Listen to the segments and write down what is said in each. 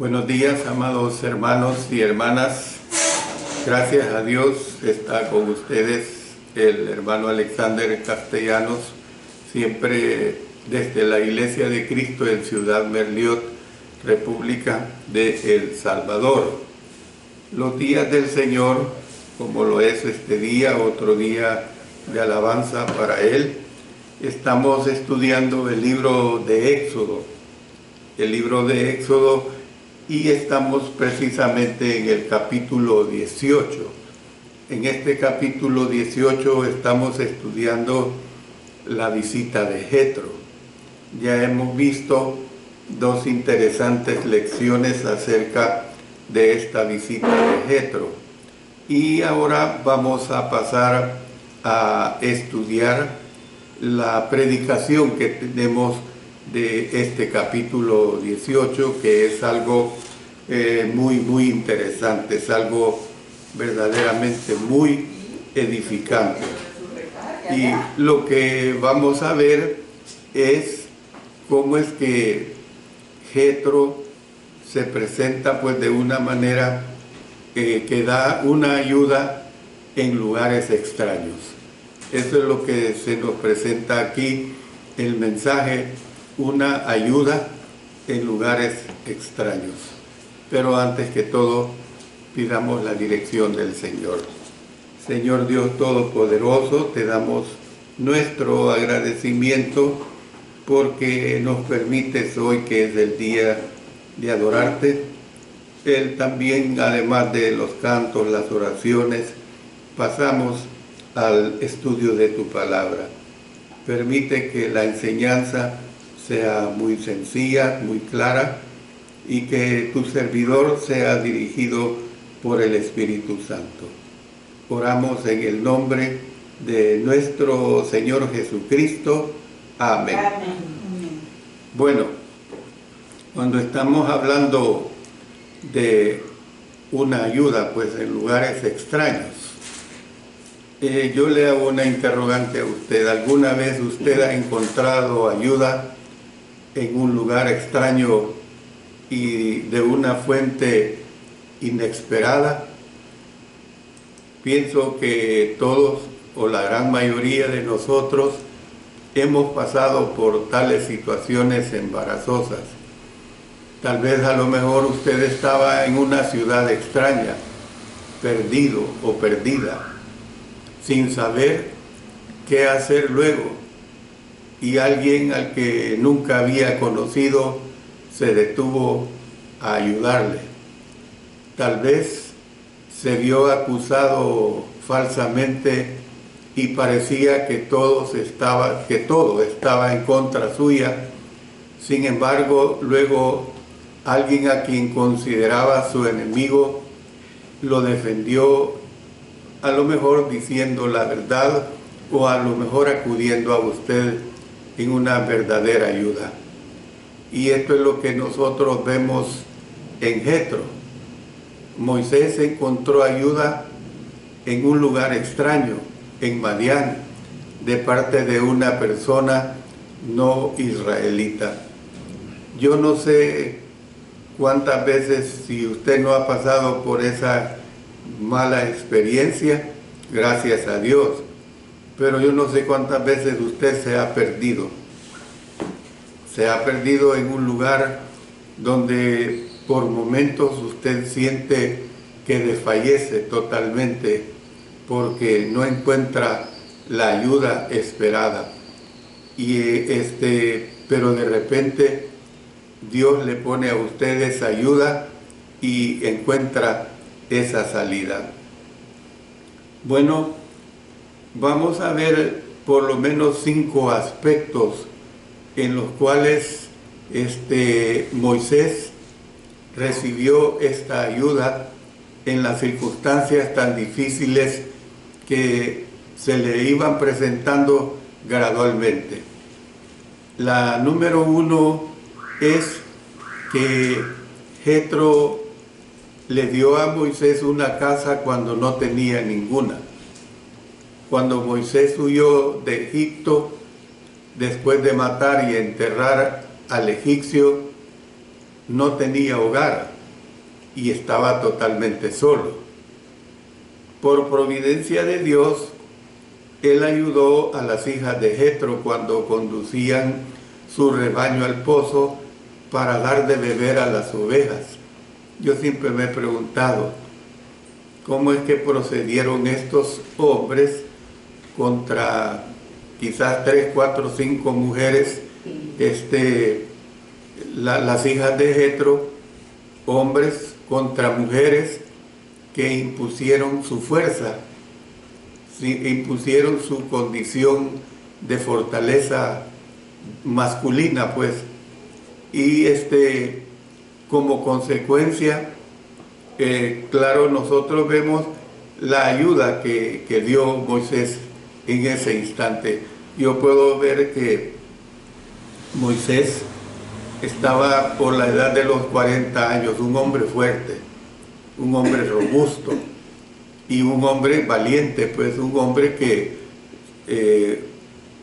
Buenos días, amados hermanos y hermanas. Gracias a Dios está con ustedes el hermano Alexander Castellanos, siempre desde la Iglesia de Cristo en Ciudad Merliot, República de El Salvador. Los días del Señor, como lo es este día, otro día de alabanza para Él, estamos estudiando el libro de Éxodo. Y estamos precisamente en el capítulo 18. En este capítulo 18 estamos estudiando la visita de Jetro. Ya hemos visto dos interesantes lecciones acerca de esta visita de Jetro. Y ahora vamos a pasar a estudiar la predicación que tenemos de este capítulo 18, que es algo muy interesante, es algo verdaderamente muy edificante. Y lo que vamos a ver es cómo es que Jetro se presenta pues de una manera que da una ayuda en lugares extraños. Eso es lo que se nos presenta aquí, el mensaje: una ayuda en lugares extraños. Pero antes que todo, pidamos la dirección del Señor. Señor Dios Todopoderoso, te damos nuestro agradecimiento porque nos permites hoy, que es el día de adorarte. Él también, además de los cantos, las oraciones, pasamos al estudio de tu palabra. Permite que la enseñanza sea muy sencilla, muy clara, y que tu servidor sea dirigido por el Espíritu Santo. Oramos en el nombre de nuestro Señor Jesucristo. Amén. Amén. Bueno, cuando estamos hablando de una ayuda, pues en lugares extraños, yo le hago una interrogante a usted. ¿Alguna vez usted ha encontrado ayuda en un lugar extraño y de una fuente inesperada? Pienso que todos, o la gran mayoría de nosotros, hemos pasado por tales situaciones embarazosas. Tal vez a lo mejor usted estaba en una ciudad extraña, perdido o perdida, sin saber qué hacer luego, y alguien al que nunca había conocido se detuvo a ayudarle. Tal vez se vio acusado falsamente y parecía que todo estaba en contra suya. Sin embargo, luego alguien a quien consideraba su enemigo lo defendió, a lo mejor diciendo la verdad o a lo mejor acudiendo a usted en una verdadera ayuda. Y esto es lo que nosotros vemos en Jetro. Moisés encontró ayuda en un lugar extraño, en Madián, de parte de una persona no israelita. Yo no sé cuántas veces, si usted no ha pasado por esa mala experiencia, gracias a Dios, pero yo no sé cuántas veces usted se ha perdido. Se ha perdido en un lugar donde por momentos usted siente que desfallece totalmente porque no encuentra la ayuda esperada. Pero de repente Dios le pone a usted esa ayuda y encuentra esa salida. Bueno, vamos a ver por lo menos 5 aspectos en los cuales Moisés recibió esta ayuda en las circunstancias tan difíciles que se le iban presentando gradualmente. La número 1 es que Jetro le dio a Moisés una casa cuando no tenía ninguna. Cuando Moisés huyó de Egipto, después de matar y enterrar al egipcio, no tenía hogar y estaba totalmente solo. Por providencia de Dios, él ayudó a las hijas de Jetro cuando conducían su rebaño al pozo para dar de beber a las ovejas. Yo siempre me he preguntado, ¿cómo es que procedieron estos hombres contra quizás 3, 4, 5 mujeres, las hijas de Jetro, hombres contra mujeres que impusieron su fuerza, impusieron su condición de fortaleza masculina, pues, y como consecuencia, claro, nosotros vemos la ayuda que dio Moisés en ese instante. Yo puedo ver que Moisés estaba por la edad de los 40 años, un hombre fuerte, un hombre robusto y un hombre valiente, pues un hombre que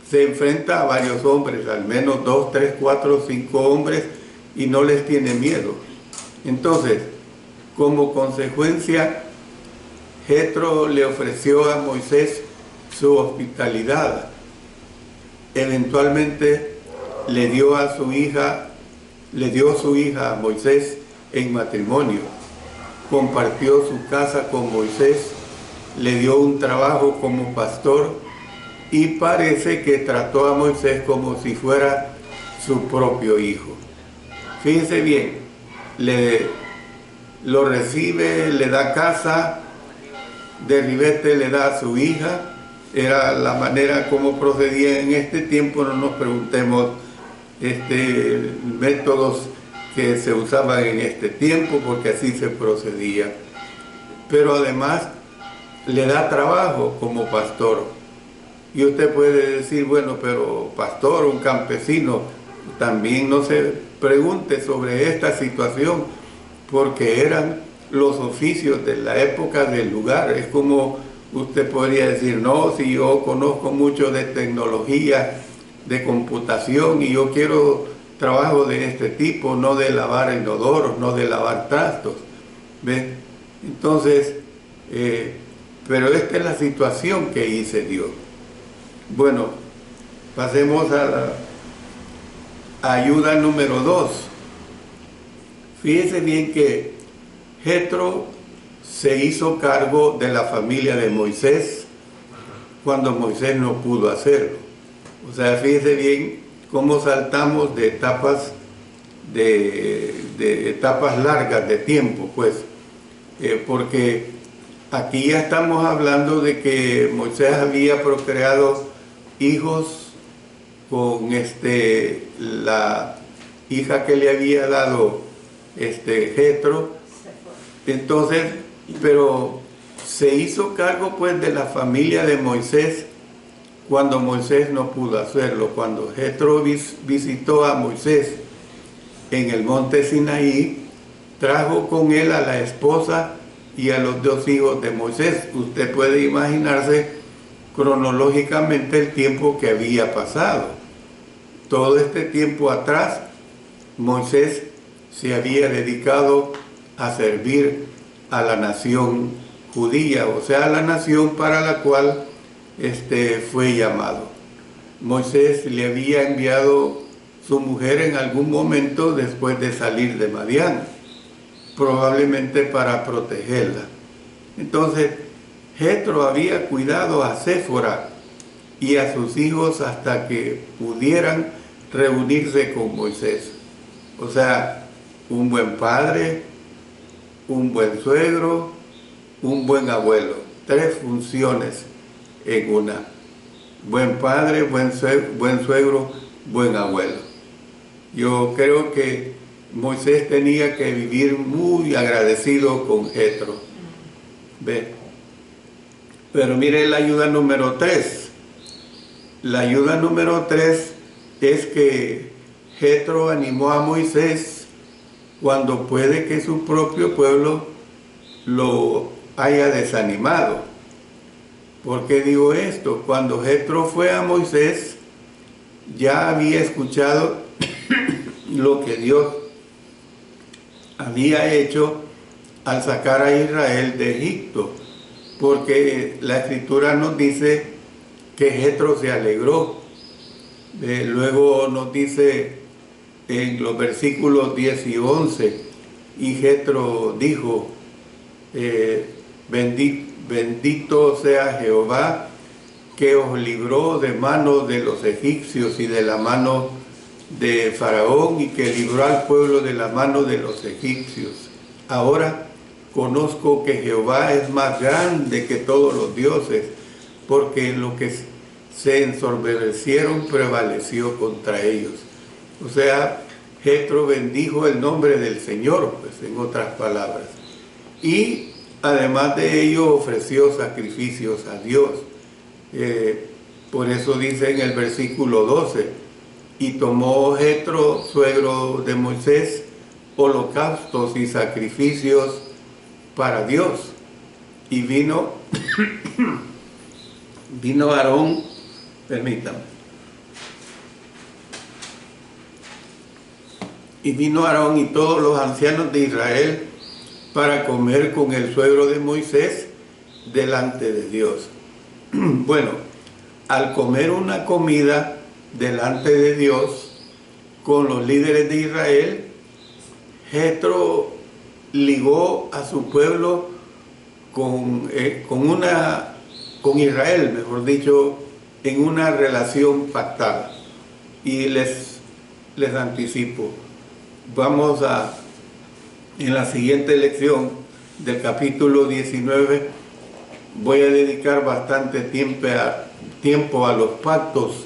se enfrenta a varios hombres, al menos 2, 3, 4, 5 hombres, y no les tiene miedo. Entonces, como consecuencia, Jetro le ofreció a Moisés su hospitalidad. Eventualmente le dio su hija a Moisés en matrimonio. Compartió su casa con Moisés, le dio un trabajo como pastor y parece que trató a Moisés como si fuera su propio hijo. Fíjense bien, lo recibe, le da casa, de ribete le da a su hija. Era la manera como procedía en este tiempo. No nos preguntemos métodos que se usaban en este tiempo, porque así se procedía. Pero además le da trabajo como pastor. Y usted puede decir, bueno, pero pastor, un campesino, también no se pregunte sobre esta situación, porque eran los oficios de la época del lugar. Es como usted podría decir, no, si yo conozco mucho de tecnología, de computación, y yo quiero trabajo de este tipo, no de lavar inodoros, no de lavar trastos. ¿Ven? Entonces, pero esta es la situación que hizo Dios. Bueno, pasemos a la ayuda número 2. Fíjese bien que Jetro se hizo cargo de la familia de Moisés cuando Moisés no pudo hacerlo. O sea, fíjese bien cómo saltamos de etapas largas de tiempo, pues, porque aquí ya estamos hablando de que Moisés había procreado hijos con la hija que le había dado Jetro. Entonces, pero se hizo cargo pues de la familia de Moisés cuando Moisés no pudo hacerlo. Cuando Jetro visitó a Moisés en el monte Sinaí, trajo con él a la esposa y a los 2 hijos de Moisés. Usted puede imaginarse cronológicamente el tiempo que había pasado. Todo este tiempo atrás, Moisés se había dedicado a servir a la nación judía, o sea, a la nación para la cual fue llamado. Moisés le había enviado su mujer en algún momento después de salir de Madián, probablemente para protegerla. Entonces, Jetro había cuidado a Séfora y a sus hijos hasta que pudieran reunirse con Moisés. O sea, un buen padre, un buen suegro, un buen abuelo. 3 funciones en una. Buen padre, buen suegro, buen abuelo. Yo creo que Moisés tenía que vivir muy agradecido con Jetro. ¿Ve? Pero mire la ayuda número 3. La ayuda número 3 es que Jetro animó a Moisés cuando puede que su propio pueblo lo haya desanimado. ¿Por qué digo esto? Cuando Jetro fue a Moisés, ya había escuchado lo que Dios había hecho al sacar a Israel de Egipto, porque la Escritura nos dice que Jetro se alegró. Luego nos dice en los versículos 10 y 11, y Jetro dijo, bendito sea Jehová, que os libró de manos de los egipcios y de la mano de Faraón, y que libró al pueblo de la mano de los egipcios. Ahora conozco que Jehová es más grande que todos los dioses, porque en lo que se ensombrecieron prevaleció contra ellos. O sea, Jetro bendijo el nombre del Señor, pues en otras palabras. Y además de ello ofreció sacrificios a Dios. Por eso dice en el versículo 12, y tomó Jetro, suegro de Moisés, holocaustos y sacrificios para Dios. Y vino Aarón, permítame, y vino Aarón y todos los ancianos de Israel para comer con el suegro de Moisés delante de Dios. Bueno, al comer una comida delante de Dios con los líderes de Israel, Jetro ligó a su pueblo con Israel, mejor dicho, en una relación pactada. Y les anticipo, en la siguiente lección del capítulo 19, voy a dedicar bastante tiempo a los pactos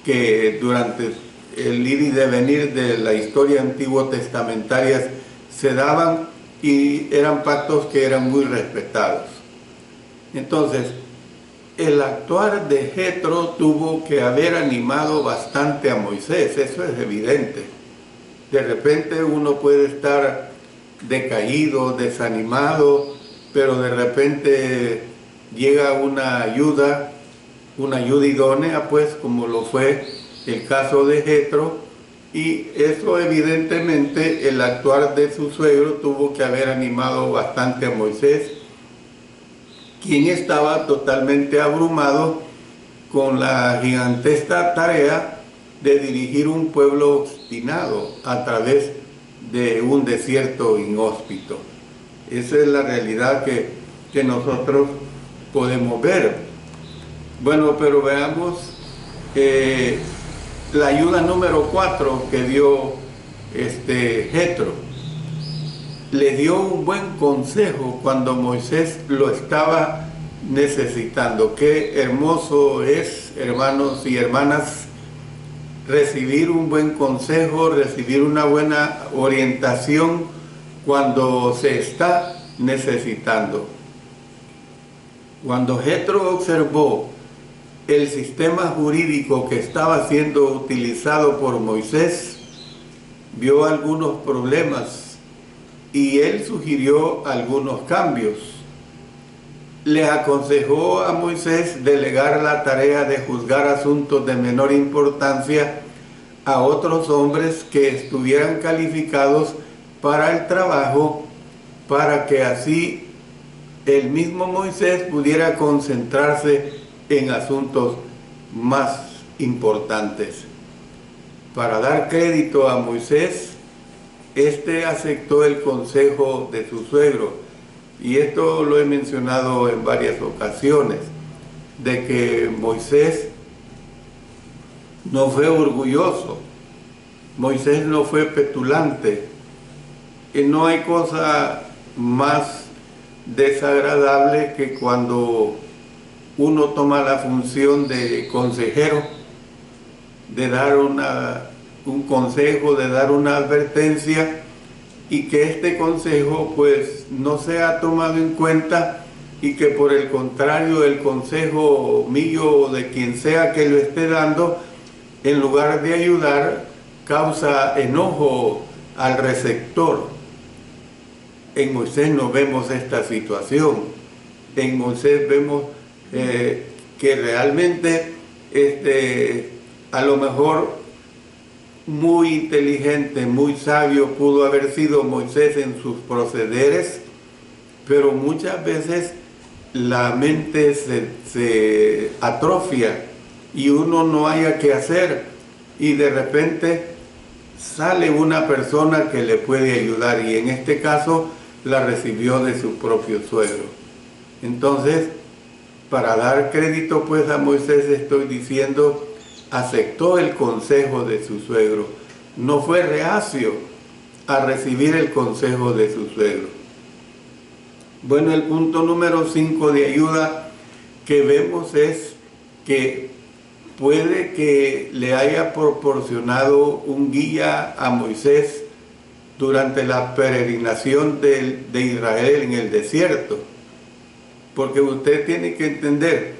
que durante el ir y devenir de la historia antiguo testamentaria se daban, y eran pactos que eran muy respetados. Entonces, el actuar de Jetro tuvo que haber animado bastante a Moisés, eso es evidente. De repente uno puede estar decaído, desanimado, pero de repente llega una ayuda idónea, pues, como lo fue el caso de Jetro, y eso evidentemente el actuar de su suegro tuvo que haber animado bastante a Moisés, quien estaba totalmente abrumado con la gigantesca tarea de dirigir un pueblo obstinado a través de un desierto inhóspito. Esa es la realidad que nosotros podemos ver. Bueno, pero veamos la ayuda número 4 que dio Jetro. Le dio un buen consejo cuando Moisés lo estaba necesitando. Qué hermoso es, hermanos y hermanas, recibir un buen consejo, recibir una buena orientación cuando se está necesitando. Cuando Jetro observó el sistema jurídico que estaba siendo utilizado por Moisés, vio algunos problemas y él sugirió algunos cambios. Le aconsejó a Moisés delegar la tarea de juzgar asuntos de menor importancia a otros hombres que estuvieran calificados para el trabajo, para que así el mismo Moisés pudiera concentrarse en asuntos más importantes. Para dar crédito a Moisés, aceptó el consejo de su suegro, y esto lo he mencionado en varias ocasiones, de que Moisés no fue orgulloso, Moisés no fue petulante, y no hay cosa más desagradable que cuando uno toma la función de consejero, de dar un consejo, de dar una advertencia, y que este consejo pues no sea tomado en cuenta, y que por el contrario el consejo mío o de quien sea que lo esté dando, en lugar de ayudar, causa enojo al receptor. En Moisés no vemos esta situación. En Moisés vemos que realmente a lo mejor muy inteligente, muy sabio pudo haber sido Moisés en sus procederes, pero muchas veces la mente se atrofia y uno no haya qué hacer, y de repente sale una persona que le puede ayudar, y en este caso la recibió de su propio suegro. Entonces, para dar crédito pues a Moisés, estoy diciendo, aceptó el consejo de su suegro, no fue reacio a recibir el consejo de su suegro. Bueno, el punto número 5 de ayuda que vemos es que puede que le haya proporcionado un guía a Moisés durante la peregrinación de Israel en el desierto. Porque usted tiene que entender,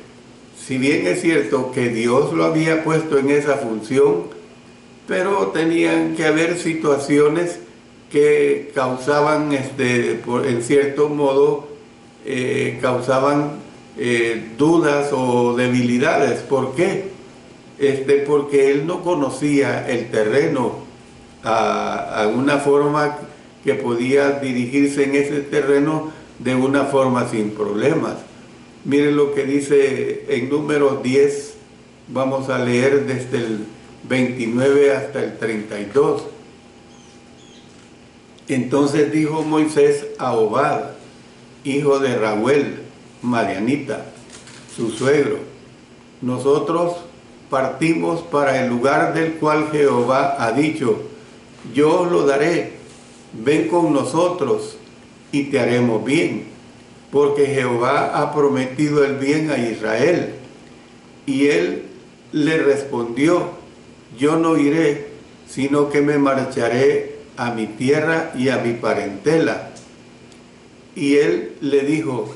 si bien es cierto que Dios lo había puesto en esa función, pero tenían que haber situaciones que causaban, en cierto modo, causaban dudas o debilidades. ¿Por qué? Porque él no conocía el terreno a una forma que podía dirigirse en ese terreno de una forma sin problemas. Miren lo que dice en Números 10, vamos a leer desde el 29 hasta el 32. Entonces dijo Moisés a Hobab, hijo de Reuel, madianita, su suegro: nosotros partimos para el lugar del cual Jehová ha dicho, yo os lo daré, ven con nosotros y te haremos bien, porque Jehová ha prometido el bien a Israel. Y él le respondió, yo no iré, sino que me marcharé a mi tierra y a mi parentela. Y él le dijo,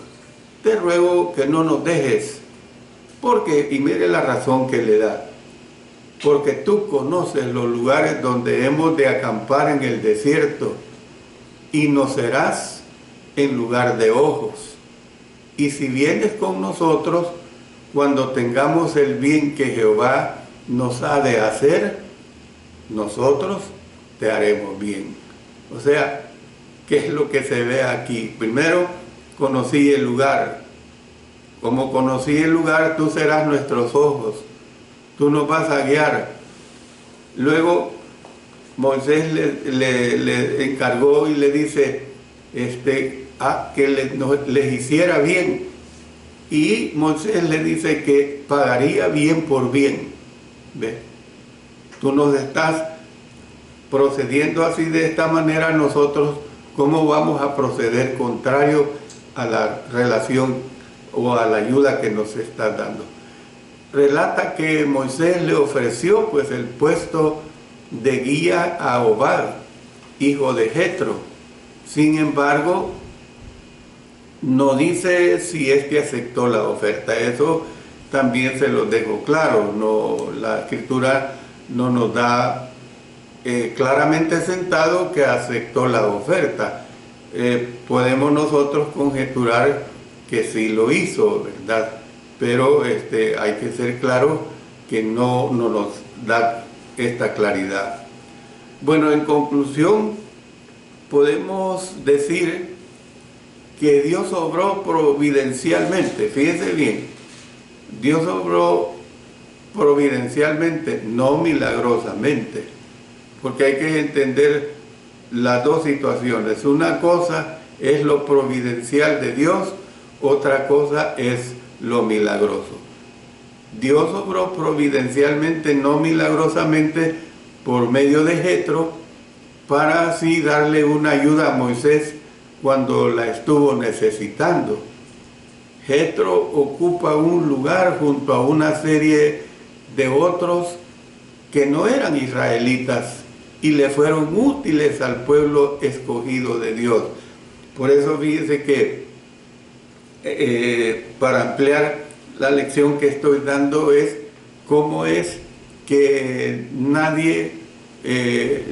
te ruego que no nos dejes, porque, y mire la razón que le da, porque tú conoces los lugares donde hemos de acampar en el desierto, y nos serás en lugar de ojos. Y si vienes con nosotros, cuando tengamos el bien que Jehová nos ha de hacer, nosotros te haremos bien. O sea, ¿qué es lo que se ve aquí? Primero, conocí el lugar. Como conocí el lugar, tú serás nuestros ojos. Tú nos vas a guiar. Luego, Moisés le encargó y le dice que les hiciera bien. Y Moisés le dice que pagaría bien por bien. ¿Ves? Tú nos estás procediendo así, de esta manera, nosotros, ¿cómo vamos a proceder contrario a la relación o a la ayuda que nos está dando? Relata que Moisés le ofreció pues el puesto de guía a Hobab, hijo de Jetro. Sin embargo, no dice si aceptó la oferta. Eso también se lo dejo claro. No, la escritura no nos da claramente sentado que aceptó la oferta. Podemos nosotros conjeturar que sí lo hizo, ¿verdad? Pero hay que ser claro que no nos da esta claridad. Bueno, en conclusión, podemos decir que Dios obró providencialmente. Fíjense bien, Dios obró providencialmente, no milagrosamente, porque hay que entender las dos situaciones. Una cosa es lo providencial de Dios, otra cosa es lo milagroso. Dios obró providencialmente, no milagrosamente, por medio de Jetro, para así darle una ayuda a Moisés cuando la estuvo necesitando. Jetro ocupa un lugar junto a una serie de otros que no eran israelitas y le fueron útiles al pueblo escogido de Dios. Por eso fíjense que para ampliar la lección que estoy dando es cómo es que nadie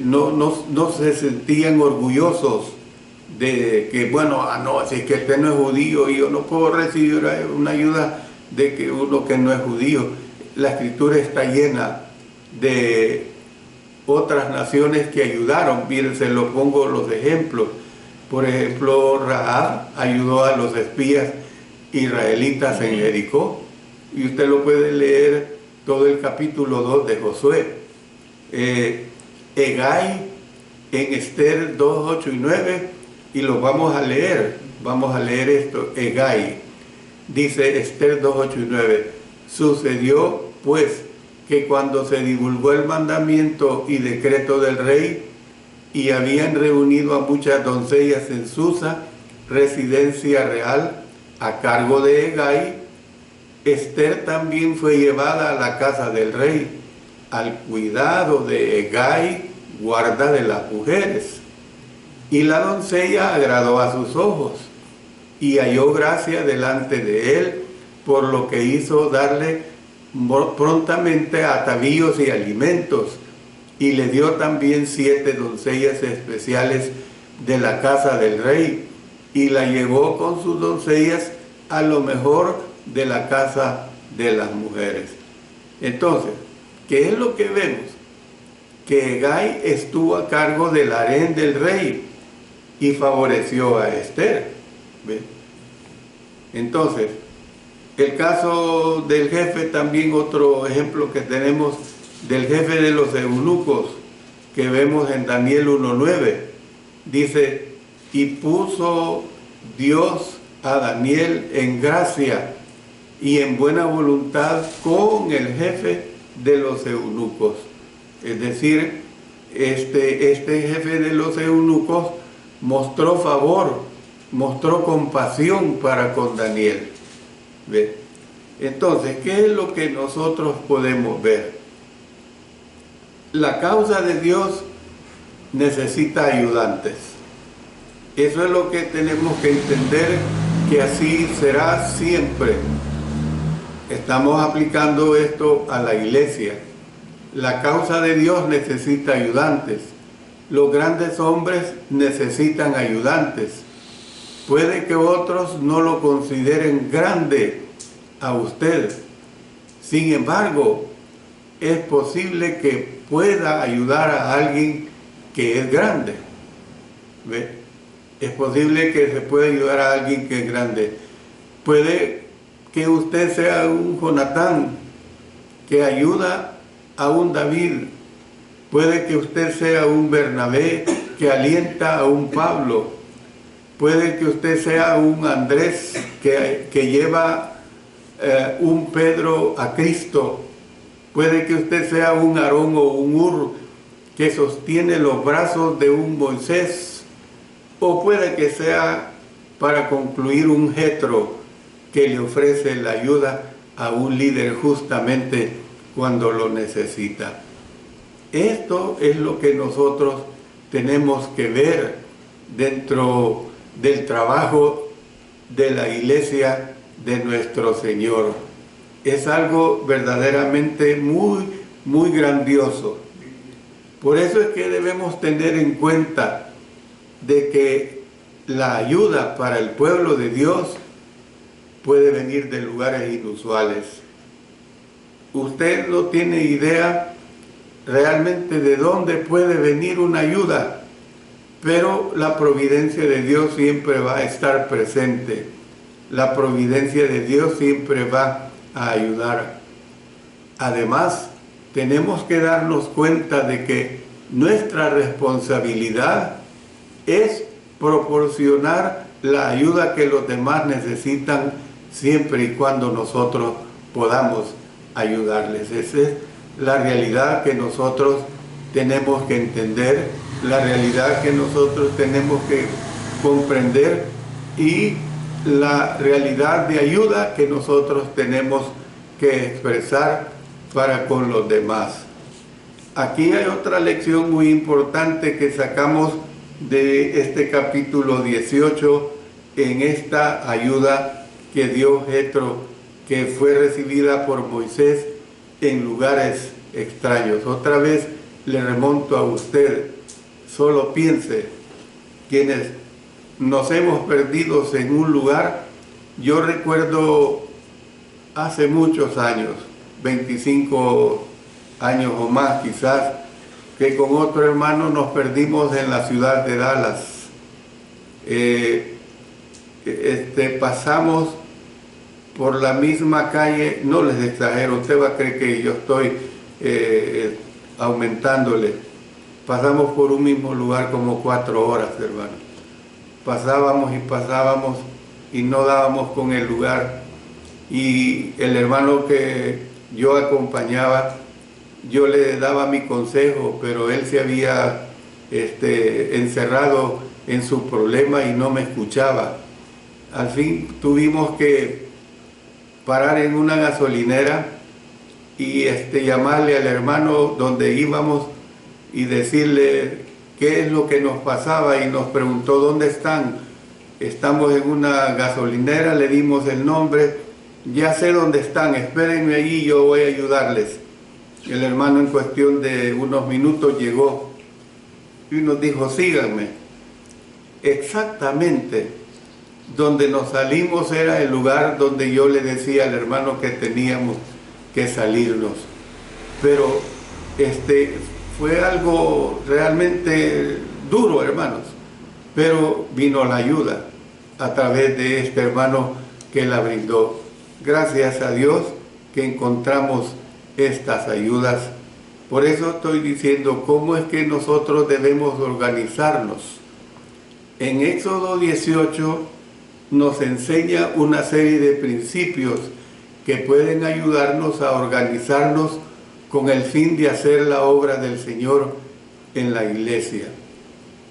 no se sentían orgullosos de que, bueno, no, si es que este no es judío y yo no puedo recibir una ayuda de que uno que no es judío. La escritura está llena de otras naciones que ayudaron. Miren, se lo pongo los ejemplos. Por ejemplo, Rahab ayudó a los espías israelitas en Jericó. Y usted lo puede leer todo el capítulo 2 de Josué. Hegai en Esther 2, 8 y 9, y lo vamos a leer. Vamos a leer esto. Hegai dice, Esther 2, 8 y 9: sucedió pues que cuando se divulgó el mandamiento y decreto del rey, y habían reunido a muchas doncellas en Susa, residencia real, a cargo de Hegai, Esther también fue llevada a la casa del rey, al cuidado de Hegai, guarda de las mujeres. Y la doncella agradó a sus ojos, y halló gracia delante de él, por lo que hizo darle prontamente atavíos y alimentos, y le dio también 7 doncellas especiales de la casa del rey, y la llevó con sus doncellas a lo mejor de la casa de las mujeres. Entonces, ¿qué es lo que vemos? Que Hegai estuvo a cargo del harén del rey y favoreció a Esther. ¿Ve? Entonces, el caso del jefe, también otro ejemplo que tenemos del jefe de los eunucos, que vemos en Daniel 1:9, dice: y puso Dios a Daniel en gracia y en buena voluntad con el jefe de los eunucos. Es decir, este jefe de los eunucos mostró favor, mostró compasión para con Daniel. ¿Ve? Entonces, ¿qué es lo que nosotros podemos ver? La causa de Dios necesita ayudantes. Eso es lo que tenemos que entender, que así será siempre. Estamos aplicando esto a la iglesia. La causa de Dios necesita ayudantes. Los grandes hombres necesitan ayudantes. Puede que otros no lo consideren grande a usted. Sin embargo, es posible que pueda ayudar a alguien que es grande. ¿Ve? Es posible que se pueda ayudar a alguien que es grande. Puede que usted sea un Jonatán que ayuda a un David. Puede que usted sea un Bernabé que alienta a un Pablo. Puede que usted sea un Andrés que lleva un Pedro a Cristo. Puede que usted sea un Aarón o un Ur que sostiene los brazos de un Moisés. O puede que sea, para concluir, un Jetro que le ofrece la ayuda a un líder justamente cuando lo necesita. Esto es lo que nosotros tenemos que ver dentro del trabajo de la iglesia de nuestro Señor. Es algo verdaderamente muy, muy grandioso. Por eso es que debemos tener en cuenta de que la ayuda para el pueblo de Dios puede venir de lugares inusuales. Usted no tiene idea realmente de dónde puede venir una ayuda, pero la providencia de Dios siempre va a estar presente. La providencia de Dios siempre va a ayudar. Además, tenemos que darnos cuenta de que nuestra responsabilidad es proporcionar la ayuda que los demás necesitan siempre y cuando nosotros podamos ayudarles. Esa es la realidad que nosotros tenemos que entender, la realidad que nosotros tenemos que comprender y la realidad de ayuda que nosotros tenemos que expresar para con los demás. Aquí hay otra lección muy importante que sacamos de este capítulo 18 en esta ayuda que dio Jetro, que fue recibida por Moisés en lugares extraños. Otra vez le remonto a usted, solo piense, quienes nos hemos perdido en un lugar. Yo recuerdo hace muchos años, 25 años o más quizás, que con otro hermano nos perdimos en la ciudad de Dallas. Pasamos por la misma calle, no les exagero, usted va a creer que yo estoy aumentándole. Pasamos por un mismo lugar como 4 horas, hermano. Pasábamos y no dábamos con el lugar. Y el hermano que yo acompañaba, yo le daba mi consejo, pero él se había encerrado en su problema y no me escuchaba. Al fin tuvimos que parar en una gasolinera y llamarle al hermano donde íbamos y decirle qué es lo que nos pasaba, y nos preguntó dónde están. Estamos en una gasolinera, le dimos el nombre, ya sé dónde están, espérenme allí, yo voy a ayudarles. El hermano en cuestión de unos minutos llegó y nos dijo, síganme. Exactamente donde nos salimos era el lugar donde yo le decía al hermano que teníamos que salirnos. Pero fue algo realmente duro, hermanos, pero vino la ayuda a través de este hermano que la brindó. Gracias a Dios que encontramos estas ayudas. Por eso estoy diciendo cómo es que nosotros debemos organizarnos. En Éxodo 18 nos enseña una serie de principios que pueden ayudarnos a organizarnos con el fin de hacer la obra del Señor en la iglesia.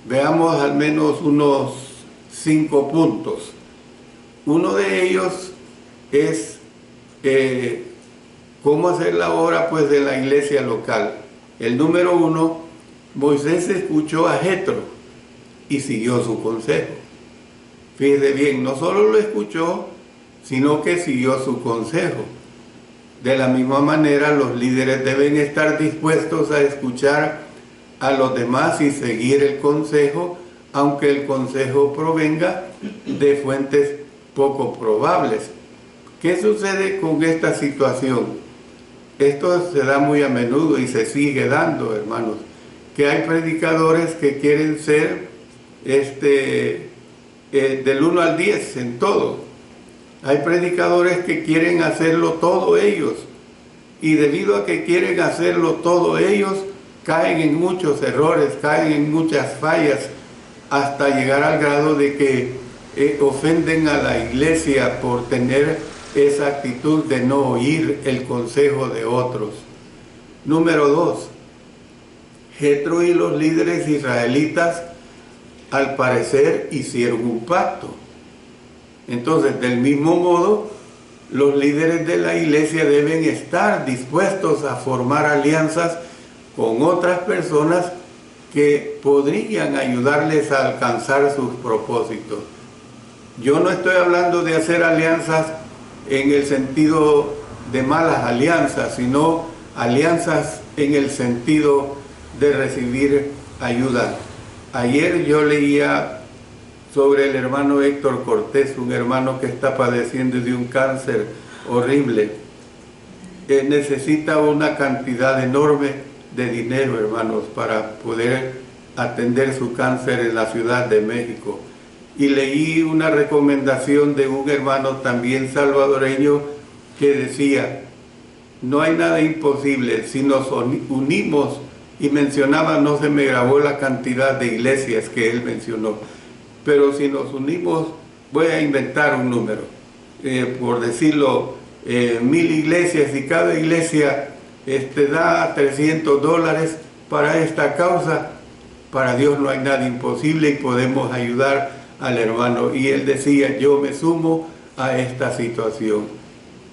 Veamos al menos unos 5 puntos. Uno de ellos es cómo hacer la obra pues de la iglesia local. El número 1, Moisés escuchó a Jetro y siguió su consejo. Fíjese bien, no solo lo escuchó, sino que siguió su consejo. De la misma manera, los líderes deben estar dispuestos a escuchar a los demás y seguir el consejo, aunque el consejo provenga de fuentes poco probables. ¿Qué sucede con esta situación? Esto se da muy a menudo y se sigue dando, hermanos, que hay predicadores que quieren ser del 1 al 10 en todo. Hay predicadores que quieren hacerlo todo ellos, y debido a que quieren hacerlo todo ellos, caen en muchos errores, caen en muchas fallas, hasta llegar al grado de que ofenden a la iglesia por tener esa actitud de no oír el consejo de otros. Número 2, Jetro y los líderes israelitas al parecer hicieron un pacto. Entonces, del mismo modo, los líderes de la iglesia deben estar dispuestos a formar alianzas con otras personas que podrían ayudarles a alcanzar sus propósitos. Yo no estoy hablando de hacer alianzas en el sentido de malas alianzas, sino alianzas en el sentido de recibir ayuda. Ayer yo leía sobre el hermano Héctor Cortés, un hermano que está padeciendo de un cáncer horrible. Necesita una cantidad enorme de dinero, hermanos, para poder atender su cáncer en la Ciudad de México. Y leí una recomendación de un hermano también salvadoreño que decía, no hay nada imposible si nos unimos, y mencionaba, no se me grabó la cantidad de iglesias que él mencionó, pero si nos unimos, voy a inventar un número, por decirlo, 1000 iglesias, y cada iglesia da $300 para esta causa, para Dios no hay nada imposible y podemos ayudar al hermano. Y él decía, yo me sumo a esta situación.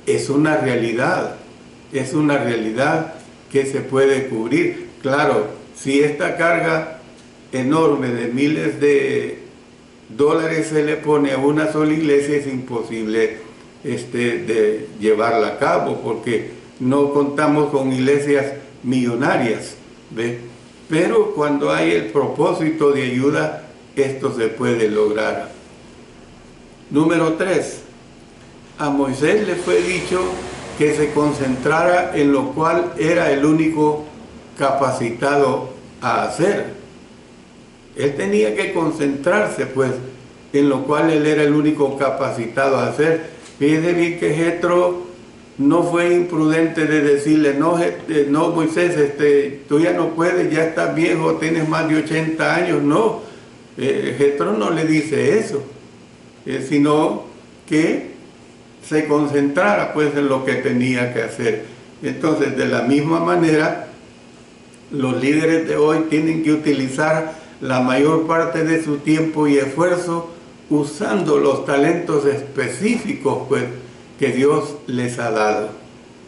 Es una realidad que se puede cubrir. Claro, si esta carga enorme de miles de dólares se le pone a una sola iglesia, es imposible de llevarla a cabo, porque no contamos con iglesias millonarias, ¿ve? Pero cuando hay el propósito de ayuda, esto se puede lograr. Número 3, a Moisés le fue dicho que se concentrara en lo cual era el único capacitado a hacer. Él tenía que concentrarse, pues, en lo cual él era el único capacitado a hacer. Fíjese bien que Jetro no fue imprudente de decirle, no, no Moisés, tú ya no puedes, ya estás viejo, tienes más de 80 años. No, Jetro no le dice eso, sino que se concentrara pues en lo que tenía que hacer. Entonces, de la misma manera, los líderes de hoy tienen que utilizar la mayor parte de su tiempo y esfuerzo usando los talentos específicos pues que Dios les ha dado.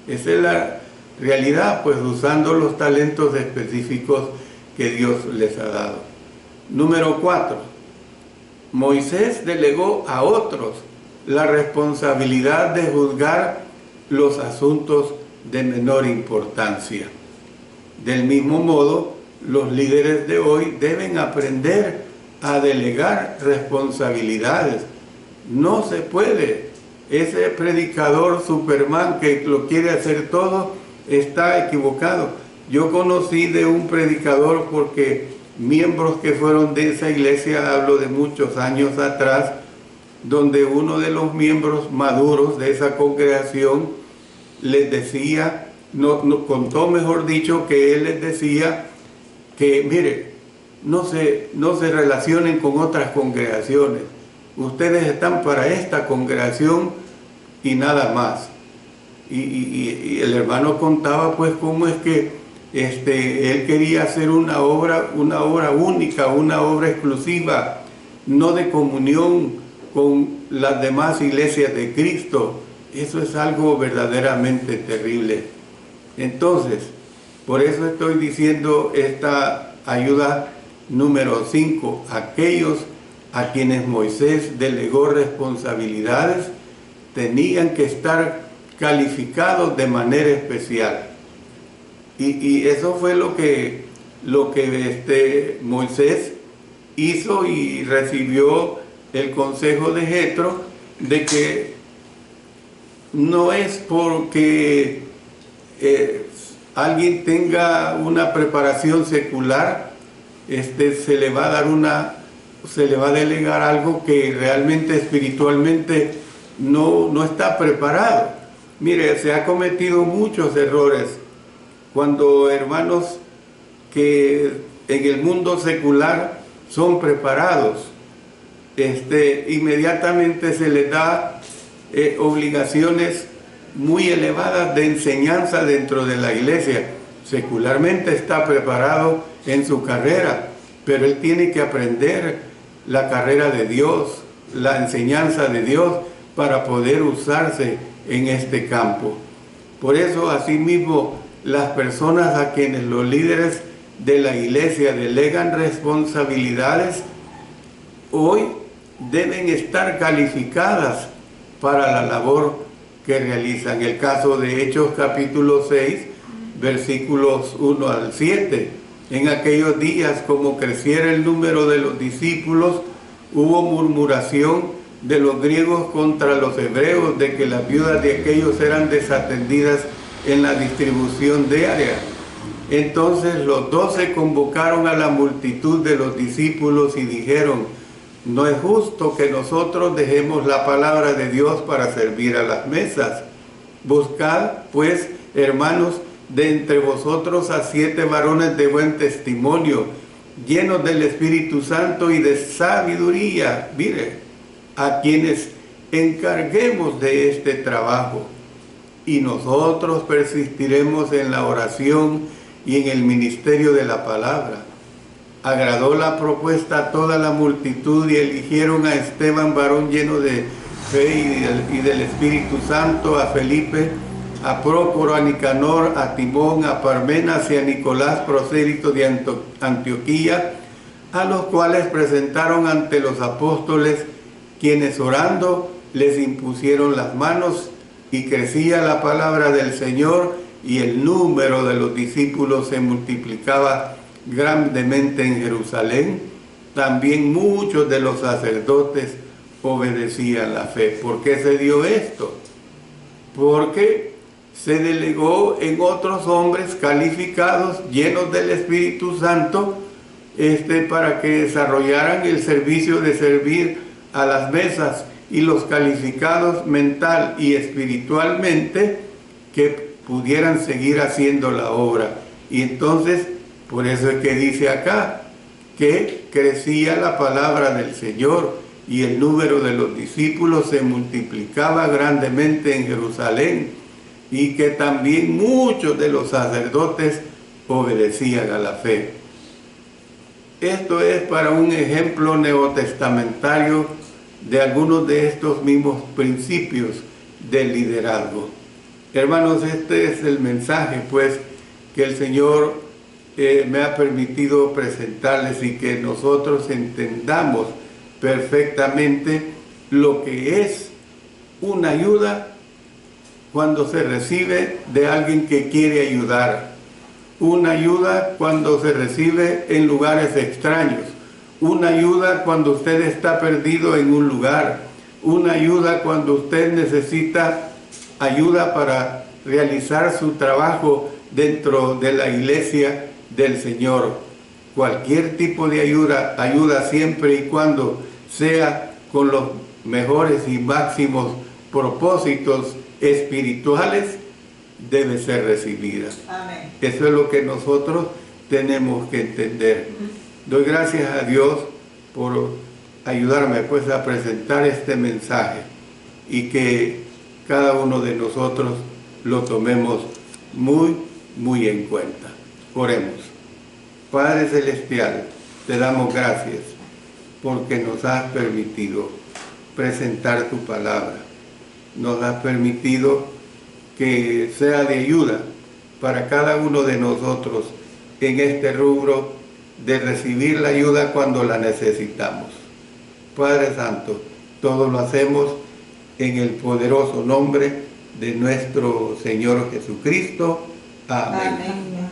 Esa es la realidad, pues, usando los talentos específicos que Dios les ha dado. Número 4. Moisés delegó a otros la responsabilidad de juzgar los asuntos de menor importancia. Del mismo modo, los líderes de hoy deben aprender a delegar responsabilidades. No se puede. Ese predicador Superman que lo quiere hacer todo está equivocado. Yo conocí de un predicador porque miembros que fueron de esa iglesia, hablo de muchos años atrás, donde uno de los miembros maduros de esa congregación les decía, contó mejor dicho, que él les decía que, mire, no se relacionen con otras congregaciones. Ustedes están para esta congregación y nada más. Y el hermano contaba pues cómo es que él quería hacer una obra única, una obra exclusiva, no de comunión con las demás iglesias de Cristo. Eso es algo verdaderamente terrible. Entonces, por eso estoy diciendo esta ayuda número 5, aquellos a quienes Moisés delegó responsabilidades tenían que estar calificados de manera especial. Y eso fue lo que Moisés hizo, y recibió el consejo de Jetro de que no es porque alguien tenga una preparación secular, se le va a delegar algo que realmente espiritualmente no está preparado. Mire, se ha cometido muchos errores cuando hermanos que en el mundo secular son preparados, inmediatamente se les da obligaciones muy elevadas de enseñanza dentro de la iglesia. Secularmente está preparado en su carrera, pero él tiene que aprender la carrera de Dios, la enseñanza de Dios, para poder usarse en este campo. Por eso, asimismo, las personas a quienes los líderes de la iglesia delegan responsabilidades, hoy deben estar calificadas para la labor que realizan. El caso de Hechos capítulo 6, versículos 1 al 7. En aquellos días, como creciera el número de los discípulos, hubo murmuración de los griegos contra los hebreos, de que las viudas de aquellos eran desatendidas en la distribución diaria. Entonces los 12 convocaron a la multitud de los discípulos y dijeron: no es justo que nosotros dejemos la palabra de Dios para servir a las mesas. Buscad, pues, hermanos, de entre vosotros a 7 varones de buen testimonio, llenos del Espíritu Santo y de sabiduría, mire, a quienes encarguemos de este trabajo, y nosotros persistiremos en la oración y en el ministerio de la palabra. Agradó la propuesta a toda la multitud, y eligieron a Esteban, varón lleno de fe y del Espíritu Santo, a Felipe, a Prócoro, a Nicanor, a Timón, a Parmenas y a Nicolás, prosélito de Antioquía, a los cuales presentaron ante los apóstoles, quienes orando les impusieron las manos, y crecía la palabra del Señor, y el número de los discípulos se multiplicaba grandemente en Jerusalén. También muchos de los sacerdotes obedecían la fe. ¿Por qué se dio esto? Porque se delegó en otros hombres calificados, llenos del Espíritu Santo, para que desarrollaran el servicio de servir a las mesas, y los calificados mental y espiritualmente que pudieran seguir haciendo la obra. Y entonces, por eso es que dice acá que crecía la palabra del Señor y el número de los discípulos se multiplicaba grandemente en Jerusalén, y que también muchos de los sacerdotes obedecían a la fe. Esto es para un ejemplo neotestamentario de algunos de estos mismos principios del liderazgo. Hermanos, este es el mensaje pues que el Señor me ha permitido presentarles, y que nosotros entendamos perfectamente lo que es una ayuda cuando se recibe de alguien que quiere ayudar, una ayuda cuando se recibe en lugares extraños, una ayuda cuando usted está perdido en un lugar, una ayuda cuando usted necesita ayuda para realizar su trabajo dentro de la iglesia del Señor. Cualquier tipo de ayuda, ayuda siempre y cuando sea con los mejores y máximos propósitos espirituales, debe ser recibida. Amén. Eso es lo que nosotros tenemos que entender. Doy gracias a Dios por ayudarme pues a presentar este mensaje, y que cada uno de nosotros lo tomemos muy, muy en cuenta. Oremos. Padre Celestial, te damos gracias porque nos has permitido presentar tu palabra. Nos has permitido que sea de ayuda para cada uno de nosotros en este rubro de recibir la ayuda cuando la necesitamos. Padre Santo, todo lo hacemos en el poderoso nombre de nuestro Señor Jesucristo. Amén. Amén.